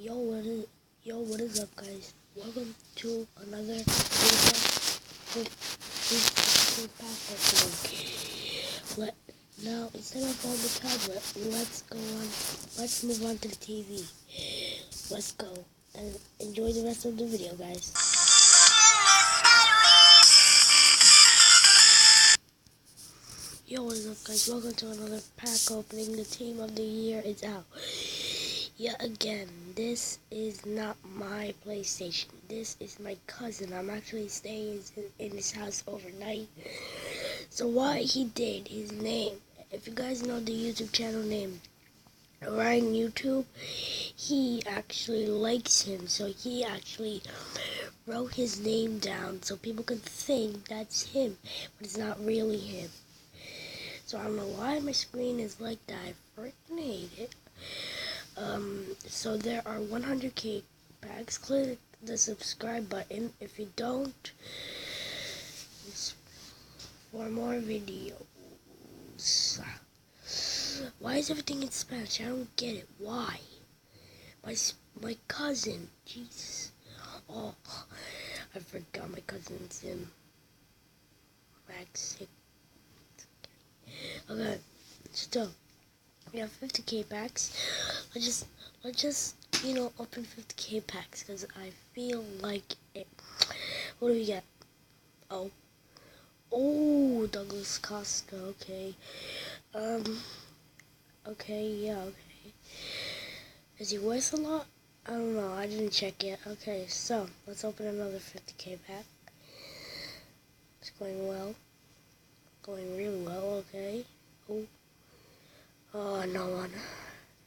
Yo, what is up, guys? Welcome to another Fifa pack opening. Now, instead of on the tablet, let's move on to the TV. Let's go and enjoy the rest of the video, guys. Yo, what is up, guys? Welcome to another pack opening. The team of the year is out. Yeah, again, this is not my PlayStation. This is my cousin. I'm actually staying in his house overnight. So what he did, his name, if you guys know the YouTube channel name, Ryan YouTube, he actually likes him. So he actually wrote his name down so people could think that's him, but it's not really him. So I don't know why my screen is like that. I freaking hate it. So there are 100k packs. Click the subscribe button if you don't, for more videos. Why is everything in Spanish? I don't get it. Why? My cousin. Jeez. Oh, I forgot my cousin's in Mexico. Okay, so we have 50k packs. Let's just open 50k packs because I feel like it. What do we get? Oh, Douglas Costa. Okay. Okay, yeah, okay. Is he worth a lot? I don't know. I didn't check yet. Okay, so let's open another 50k pack. It's going well. Going really well. Okay. Oh, no one.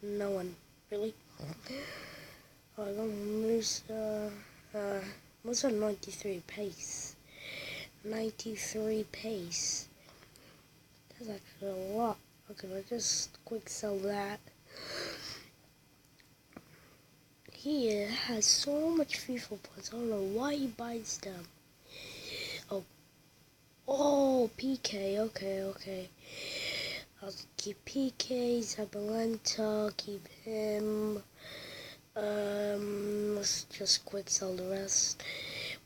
No one. Really? Oh, I got Moose on 93 pace. 93 pace. That's actually a lot. Okay, let's just quick sell that. He has so much FIFA points. I don't know why he buys them. Oh, PK. Okay. I'll keep PK, Zabalenta, keep him. Let's just quick sell the rest.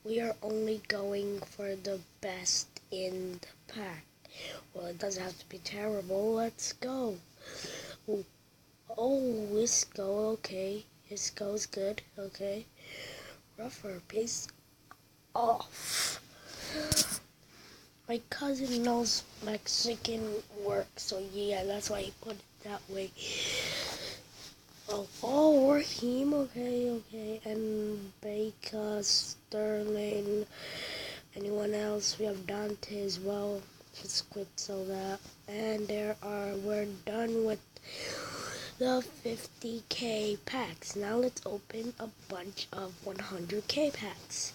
We are only going for the best in the pack. Well, it doesn't have to be terrible. Let's go. Oh, Isco, okay. Isco's good, okay. Rougher, piece off. My cousin knows Mexican work, so yeah, that's why he put it that way. Oh, Raheem, okay. And Baker, Sterling, anyone else? We have Dante as well. Just quick sell that. And we're done with the 50k packs. Now let's open a bunch of 100k packs.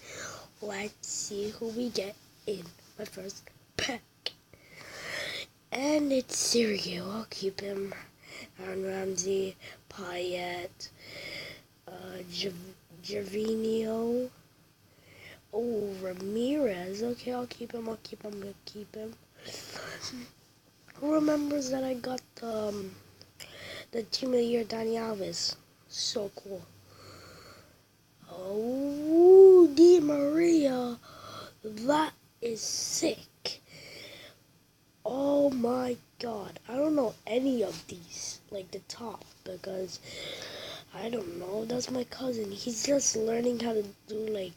Let's see who we get in my first pack. And it's Sergio. I'll keep him. Aaron Ramsey, Payet, Gervinho. Oh, Ramirez. Okay, I'll keep him. Who remembers that I got the team of the year, Dani Alves? So cool. Oh, Di Maria. That is sick. Oh my god. I don't know any of these, like the top, because I don't know. That's my cousin. He's just learning how to do like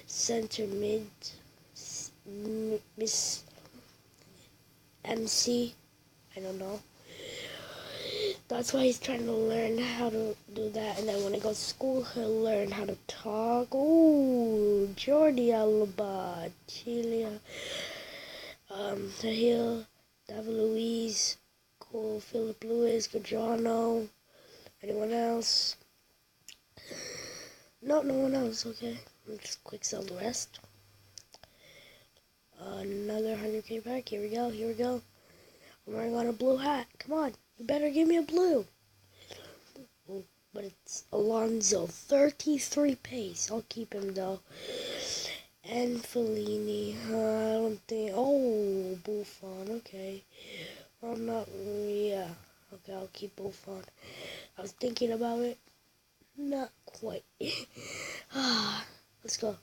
center mid, Miss MC. I don't know. That's why he's trying to learn how to do that, and then when he goes to school, he'll learn how to talk. Oh, Jordi Alba, Chilia, Tahil, David Luiz, cool, Philip Lewis, Gadrano. Anyone else? No one else. Okay, let's just quick sell the rest. Another 100k pack. Here we go. I'm wearing on a blue hat. Come on, you better give me a blue. Oh, but it's Alonso, 33 pace. I'll keep him though. And Fellini. I don't think. Oh, Buffon. Okay. I'm not. Yeah. Okay, I'll keep Buffon. I was thinking about it. Not quite. Ah, let's go.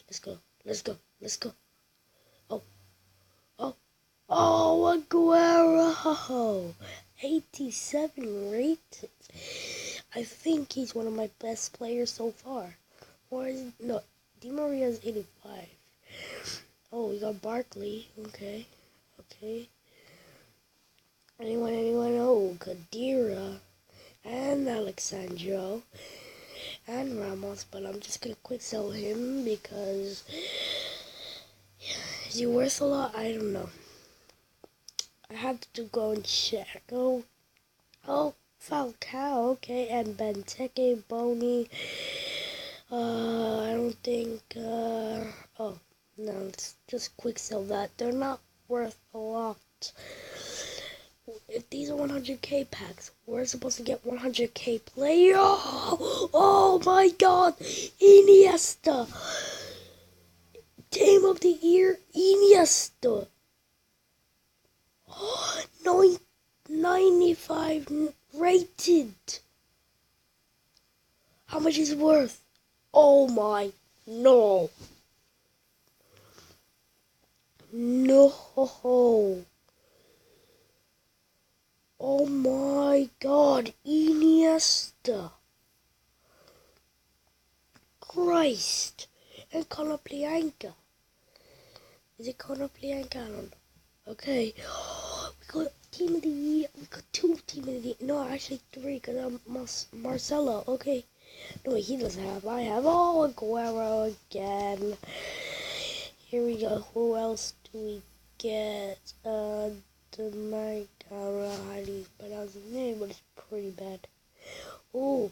Let's go. Let's go. Let's go. Oh, oh, oh, Aguero! 87 rated. I think he's one of my best players so far. Or is it? No, Di Maria's 85. Oh, we got Barkley. Okay. Okay. Anyone? Oh, Kadira. And Alexandro. And Ramos. But I'm just going to quick sell him because... Is he worth a lot? I don't know. I have to go and check. Oh, Falcao. Okay. And Benteke, Boni. I don't think... oh. No, let's just quick sell that. They're not worth a lot. If these are 100k packs, we're supposed to get 100k player. Oh my god! Iniesta! Team of the year, Iniesta! 95 rated! How much is it worth? Oh my, no! No! Oh my god, Iniesta! Christ! And Konoplyanka. Is it Konoplyanka? I don't know. Okay. We got team of the year. We got 2 team of the year. No, actually 3 because I'm Marcelo. Okay. No, he doesn't have. I have. Oh, Aguero again. Here we go. Who else do we get? The night. I don't know how to pronounce his name, but it's pretty bad. Ooh.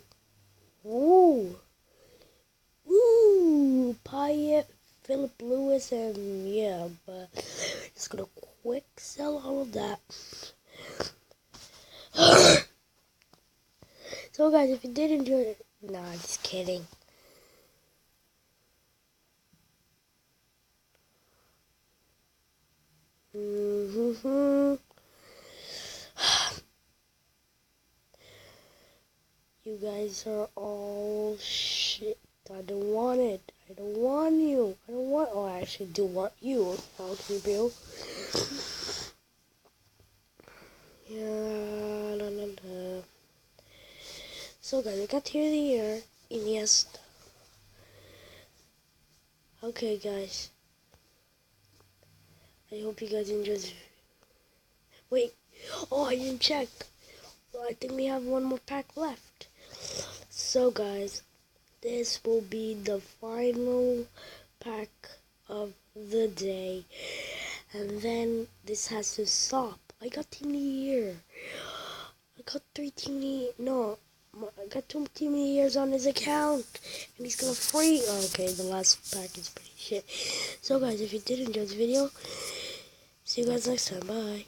Payet, Philip Lewis, and yeah, but just gonna quick sell all of that. So guys, if you did enjoy it, nah, just kidding. You guys are all shit. I don't want it. I don't want you. I don't want. Oh, I actually do want you. Okay, Bill. Yeah. La, la, la. So, guys, I got here the year. Iniesta. Okay, guys. I hope you guys enjoyed this. Wait. Oh, I didn't check. Well, I think we have one more pack left. So, guys, this will be the final pack of the day. And then this has to stop. I got team of the year. I got 3 team of the year. No, I got 2 team of the years on his account. And he's gonna free. Oh, okay, the last pack is pretty shit. So, guys, if you did enjoy this video, see you guys next time. Bye.